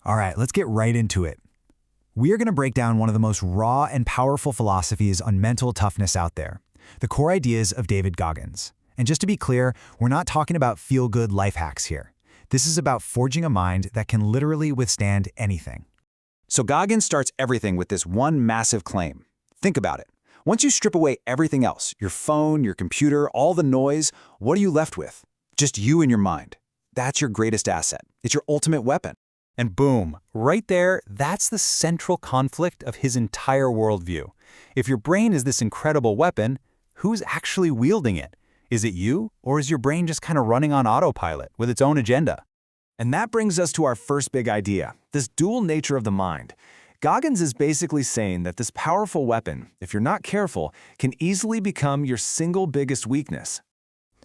All right, let's get right into it. We are going to break down one of the most raw and powerful philosophies on mental toughness out there, the core ideas of David Goggins. And just to be clear, we're not talking about feel-good life hacks here. This is about forging a mind that can literally withstand anything. So Goggins starts everything with this one massive claim. Think about it. Once you strip away everything else, your phone, your computer, all the noise, what are you left with? Just you and your mind. That's your greatest asset. It's your ultimate weapon. And boom, right there, that's the central conflict of his entire worldview. If your brain is this incredible weapon, who's actually wielding it? Is it you, or is your brain just kind of running on autopilot with its own agenda? And that brings us to our first big idea, this dual nature of the mind. Goggins is basically saying that this powerful weapon, if you're not careful, can easily become your single biggest weakness.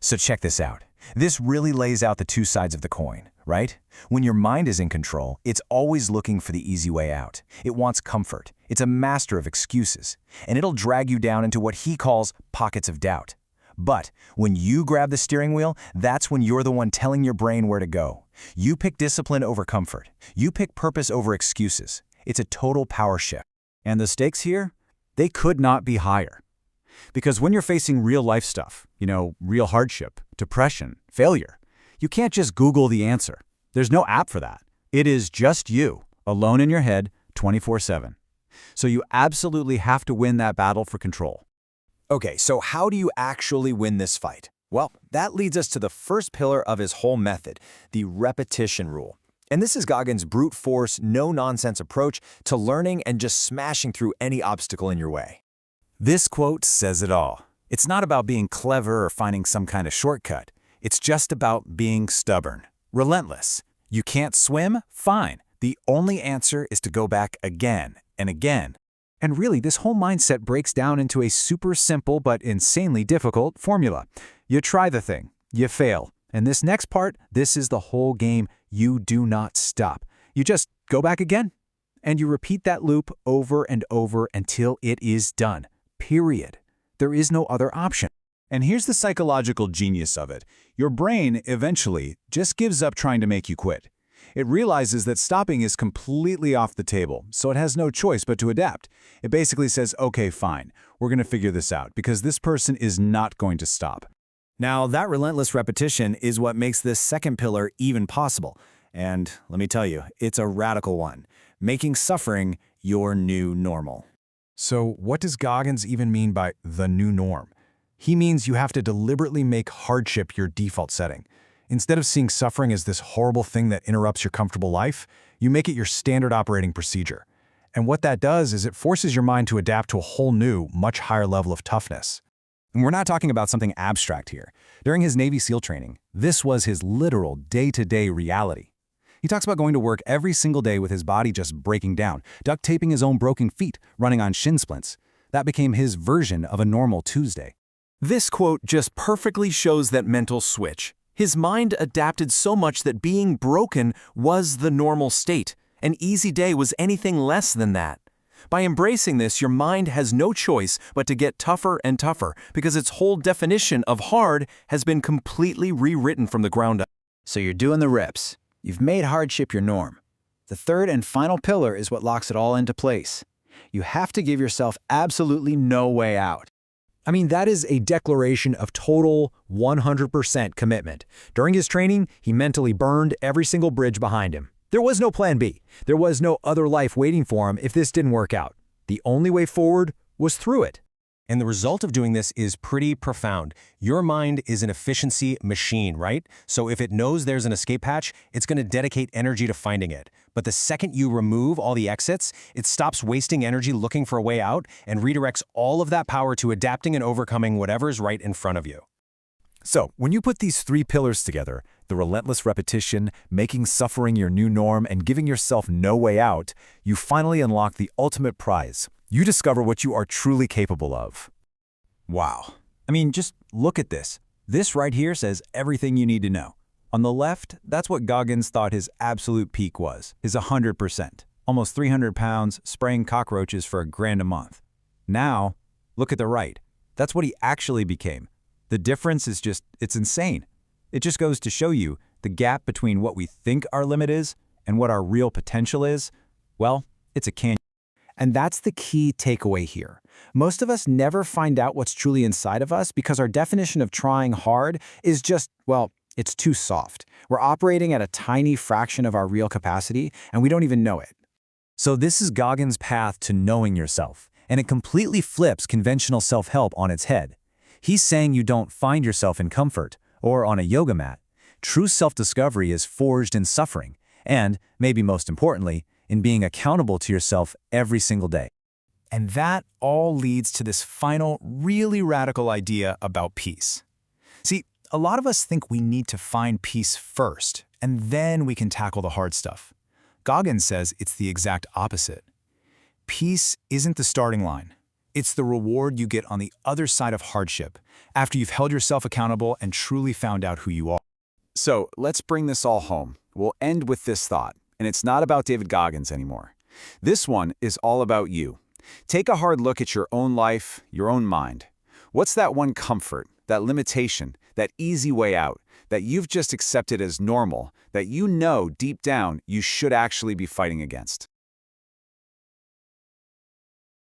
So check this out. This really lays out the two sides of the coin, right? When your mind is in control, it's always looking for the easy way out. It wants comfort. It's a master of excuses. And it'll drag you down into what he calls pockets of doubt. But when you grab the steering wheel, that's when you're the one telling your brain where to go. You pick discipline over comfort. You pick purpose over excuses. It's a total power shift. And the stakes here? They could not be higher. Because when you're facing real life stuff, real hardship, depression, failure, you can't just Google the answer. There's no app for that. It is just you, alone in your head, 24/7. So you absolutely have to win that battle for control. Okay, so how do you actually win this fight? Well, that leads us to the first pillar of his whole method, the repetition rule. And this is Goggins' brute force, no-nonsense approach to learning and just smashing through any obstacle in your way. This quote says it all. It's not about being clever or finding some kind of shortcut. It's just about being stubborn, relentless. You can't swim? Fine. The only answer is to go back again and again. And really, this whole mindset breaks down into a super simple but insanely difficult formula. You try the thing, you fail. And this next part, this is the whole game. You do not stop. You just go back again. And you repeat that loop over and over until it is done. Period. There is no other option. And here's the psychological genius of it. Your brain eventually just gives up trying to make you quit. It realizes that stopping is completely off the table, so it has no choice but to adapt. It basically says, okay, fine, we're going to figure this out because this person is not going to stop. Now, that relentless repetition is what makes this second pillar even possible. And let me tell you, it's a radical one, making suffering your new normal. So what does Goggins even mean by the new norm? He means you have to deliberately make hardship your default setting. Instead of seeing suffering as this horrible thing that interrupts your comfortable life, you make it your standard operating procedure. And what that does is it forces your mind to adapt to a whole new, much higher level of toughness. And we're not talking about something abstract here. During his Navy SEAL training, this was his literal day-to-day reality. He talks about going to work every single day with his body just breaking down, duct taping his own broken feet, running on shin splints. That became his version of a normal Tuesday. This quote just perfectly shows that mental switch. His mind adapted so much that being broken was the normal state. An easy day was anything less than that. By embracing this, your mind has no choice but to get tougher and tougher because its whole definition of hard has been completely rewritten from the ground up. So you're doing the reps. You've made hardship your norm. The third and final pillar is what locks it all into place. You have to give yourself absolutely no way out. I mean, that is a declaration of total 100% commitment. During his training, he mentally burned every single bridge behind him. There was no plan B. There was no other life waiting for him if this didn't work out. The only way forward was through it. And the result of doing this is pretty profound. Your mind is an efficiency machine, right? So if it knows there's an escape hatch, it's going to dedicate energy to finding it. But the second you remove all the exits, it stops wasting energy looking for a way out and redirects all of that power to adapting and overcoming whatever's right in front of you. So, when you put these three pillars together, the relentless repetition, making suffering your new norm, and giving yourself no way out, you finally unlock the ultimate prize. You discover what you are truly capable of. Wow. I mean, just look at this. This right here says everything you need to know. On the left, that's what Goggins thought his absolute peak was, his 100%. Almost 300 pounds, spraying cockroaches for $1,000 a month. Now, look at the right. That's what he actually became. The difference is just, it's insane. It just goes to show you the gap between what we think our limit is And what our real potential is? Well, it's a canyon. And that's the key takeaway here. Most of us never find out what's truly inside of us because our definition of trying hard is just, well, it's too soft. We're operating at a tiny fraction of our real capacity, and we don't even know it. So this is Goggins' path to knowing yourself, and it completely flips conventional self-help on its head. He's saying you don't find yourself in comfort or on a yoga mat. True self-discovery is forged in suffering, and, maybe most importantly, in being accountable to yourself every single day. And that all leads to this final, really radical idea about peace. See, a lot of us think we need to find peace first, and then we can tackle the hard stuff. Goggins says it's the exact opposite. Peace isn't the starting line. It's the reward you get on the other side of hardship, after you've held yourself accountable and truly found out who you are. So let's bring this all home. We'll end with this thought, and it's not about David Goggins anymore. This one is all about you. Take a hard look at your own life, your own mind. What's that one comfort, that limitation, that easy way out, that you've just accepted as normal, that you know deep down you should actually be fighting against?